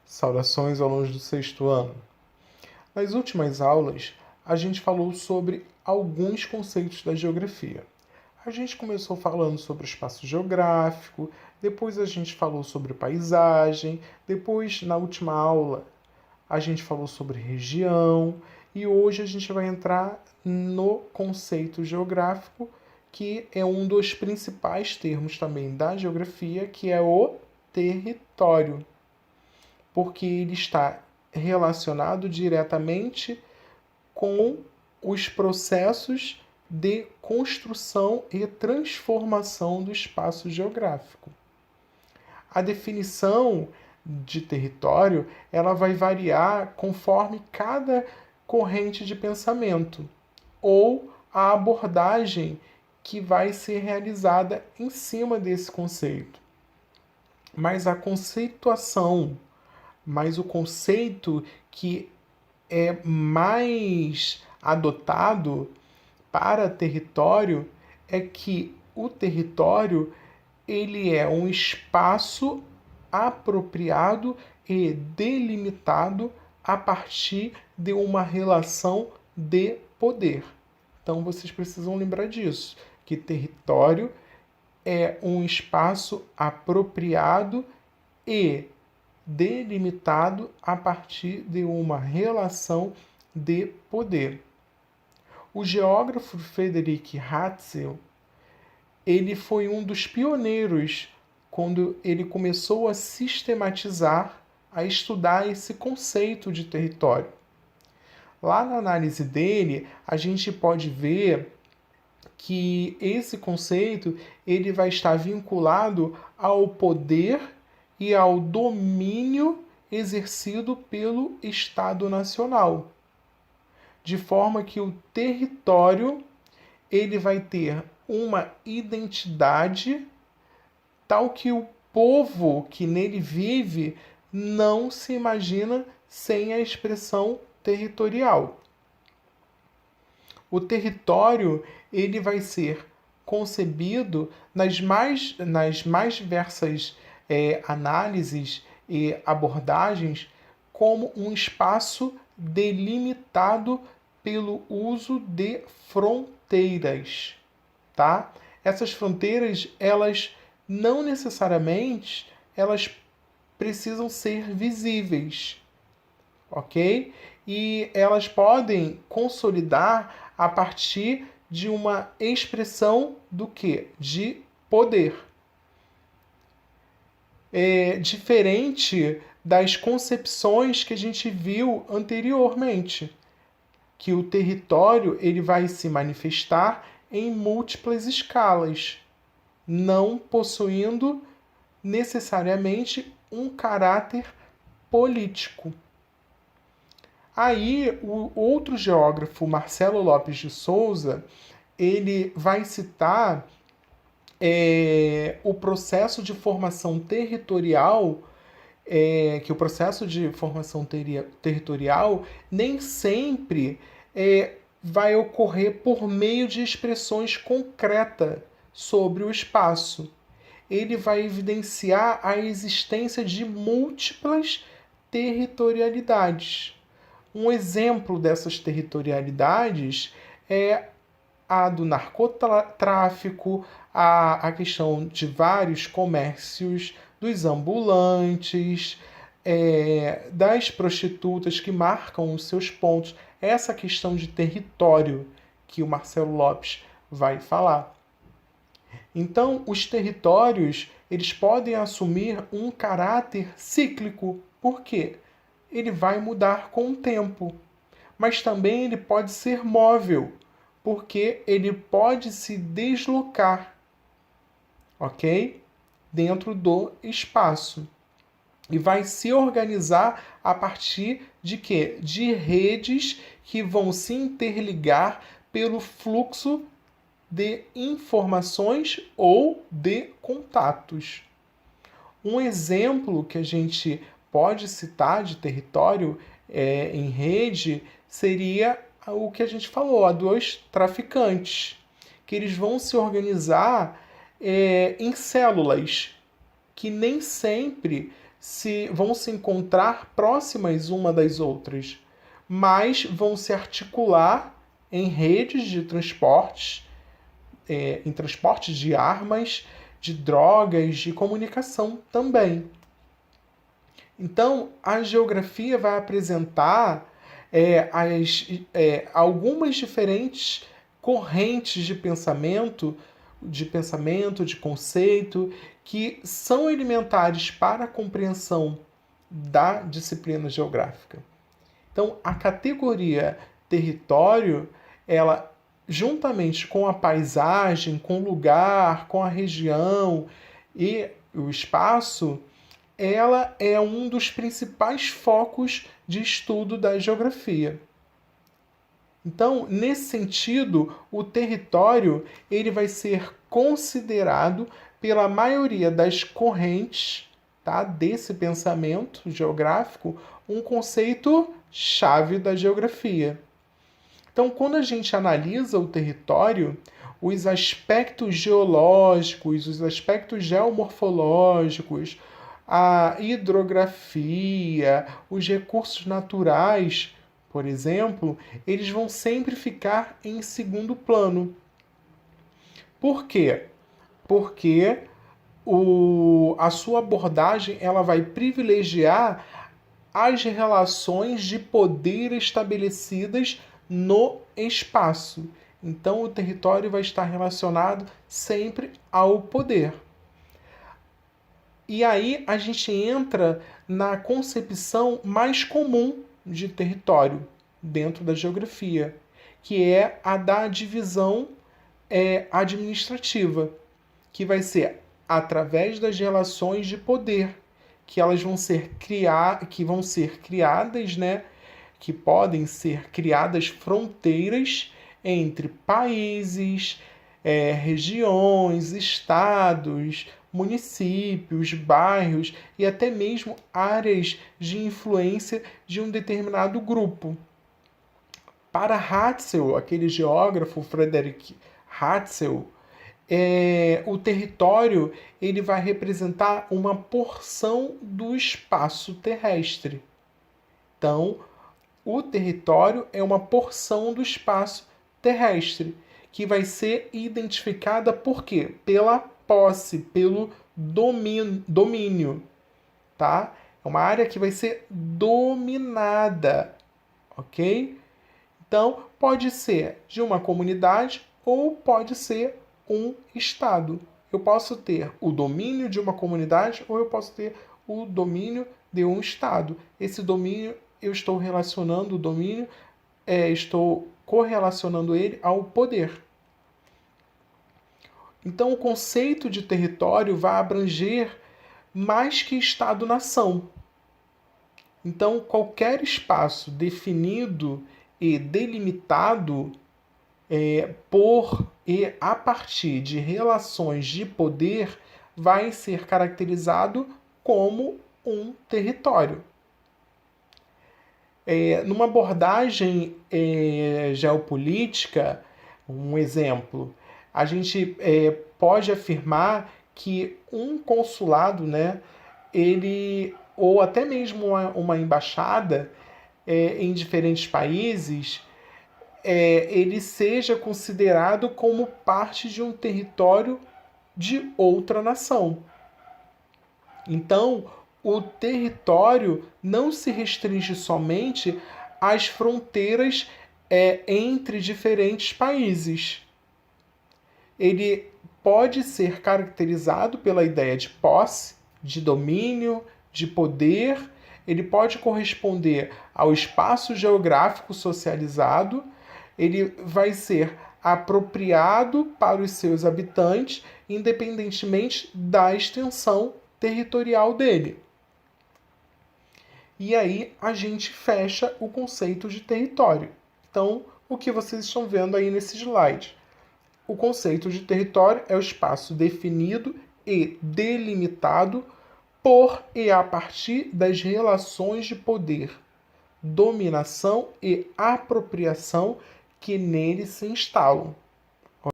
Saudações alunos do sexto ano. Nas últimas aulas, a gente falou sobre alguns conceitos da geografia. A gente começou falando sobre o espaço geográfico, depois a gente falou sobre paisagem, depois, na última aula, a gente falou sobre região e hoje a gente vai entrar no conceito geográfico, que é um dos principais termos também da geografia, que é o território, porque ele está relacionado diretamente com os processos de construção e transformação do espaço geográfico. A definição de território, ela vai variar conforme cada corrente de pensamento ou a abordagem que vai ser realizada em cima desse conceito. Mas a conceituação, mas o conceito que é mais adotado para território é que o território ele é um espaço apropriado e delimitado a partir de uma relação de poder. Então vocês precisam lembrar disso, que território é um espaço apropriado e delimitado a partir de uma relação de poder. O geógrafo Friedrich Ratzel, ele foi um dos pioneiros quando ele começou a sistematizar, a estudar esse conceito de território. Lá na análise dele, a gente pode ver que esse conceito ele vai estar vinculado ao poder e ao domínio exercido pelo Estado Nacional, de forma que o território ele vai ter uma identidade tal que o povo que nele vive não se imagina sem a expressão territorial. O território ele vai ser concebido nas mais diversas análises e abordagens como um espaço delimitado pelo uso de fronteiras, tá? Essas fronteiras, elas não necessariamente elas precisam ser visíveis, ok? E elas podem consolidar a partir de uma expressão do que? De poder. É diferente das concepções que a gente viu anteriormente, que o território ele vai se manifestar em múltiplas escalas, não possuindo necessariamente um caráter político. Aí, o outro geógrafo, Marcelo Lopes de Souza, ele vai citar o processo de formação territorial, que o processo de formação territorial nem sempre vai ocorrer por meio de expressões concretas sobre o espaço. Ele vai evidenciar a existência de múltiplas territorialidades. Um exemplo dessas territorialidades é a do narcotráfico, a questão de vários comércios, dos ambulantes, das prostitutas que marcam os seus pontos. Essa questão de território que o Marcelo Lopes vai falar. Então, os territórios eles podem assumir um caráter cíclico. Por quê? Ele vai mudar com o tempo. Mas também ele pode ser móvel, porque ele pode se deslocar, ok? Dentro do espaço. E vai se organizar a partir de quê? De redes que vão se interligar pelo fluxo de informações ou de contatos. Um exemplo que a gente pode citar de território em rede seria o que a gente falou, a dos traficantes, que eles vão se organizar em células, que nem sempre vão se encontrar próximas uma das outras, mas vão se articular em redes de transportes, em transportes de armas, de drogas, de comunicação também. Então, a geografia vai apresentar algumas diferentes correntes de pensamento, de conceito, que são elementares para a compreensão da disciplina geográfica. Então, a categoria território, ela, juntamente com a paisagem, com o lugar, com a região e o espaço, ela é um dos principais focos de estudo da geografia. Então, nesse sentido, o território ele vai ser considerado pela maioria das correntes, tá, desse pensamento geográfico, um conceito chave da geografia. Então, quando a gente analisa o território, os aspectos geológicos, os aspectos geomorfológicos, a hidrografia, os recursos naturais, por exemplo, eles vão sempre ficar em segundo plano. Por quê? Porque a sua abordagem ela vai privilegiar as relações de poder estabelecidas no espaço. Então, o território vai estar relacionado sempre ao poder. E aí a gente entra na concepção mais comum de território dentro da geografia, que é a da divisão administrativa, que vai ser através das relações de poder, que elas vão ser criadas, né? Que podem ser criadas fronteiras entre países, regiões, estados, municípios, bairros e até mesmo áreas de influência de um determinado grupo. Para Hatzel, aquele geógrafo Frederick Hatzel, o território ele vai representar uma porção do espaço terrestre. Então, o território é uma porção do espaço terrestre que vai ser identificada por quê? Pela posse, pelo domínio, tá? É uma área que vai ser dominada, ok? Então, pode ser de uma comunidade ou pode ser um estado. Eu posso ter o domínio de uma comunidade ou eu posso ter o domínio de um estado. Esse domínio, eu estou relacionando o domínio, estou correlacionando ele ao poder. Então, o conceito de território vai abranger mais que Estado-nação. Então, qualquer espaço definido e delimitado por e a partir de relações de poder vai ser caracterizado como um território. Numa abordagem geopolítica, um exemplo, a gente pode afirmar que um consulado, né, ou até mesmo uma embaixada em diferentes países, ele seja considerado como parte de um território de outra nação. Então, o território não se restringe somente às fronteiras entre diferentes países. Ele pode ser caracterizado pela ideia de posse, de domínio, de poder. Ele pode corresponder ao espaço geográfico socializado. Ele vai ser apropriado para os seus habitantes, independentemente da extensão territorial dele. E aí a gente fecha o conceito de território. Então, o que vocês estão vendo aí nesse slide? O conceito de território é o espaço definido e delimitado por e a partir das relações de poder, dominação e apropriação que nele se instalam.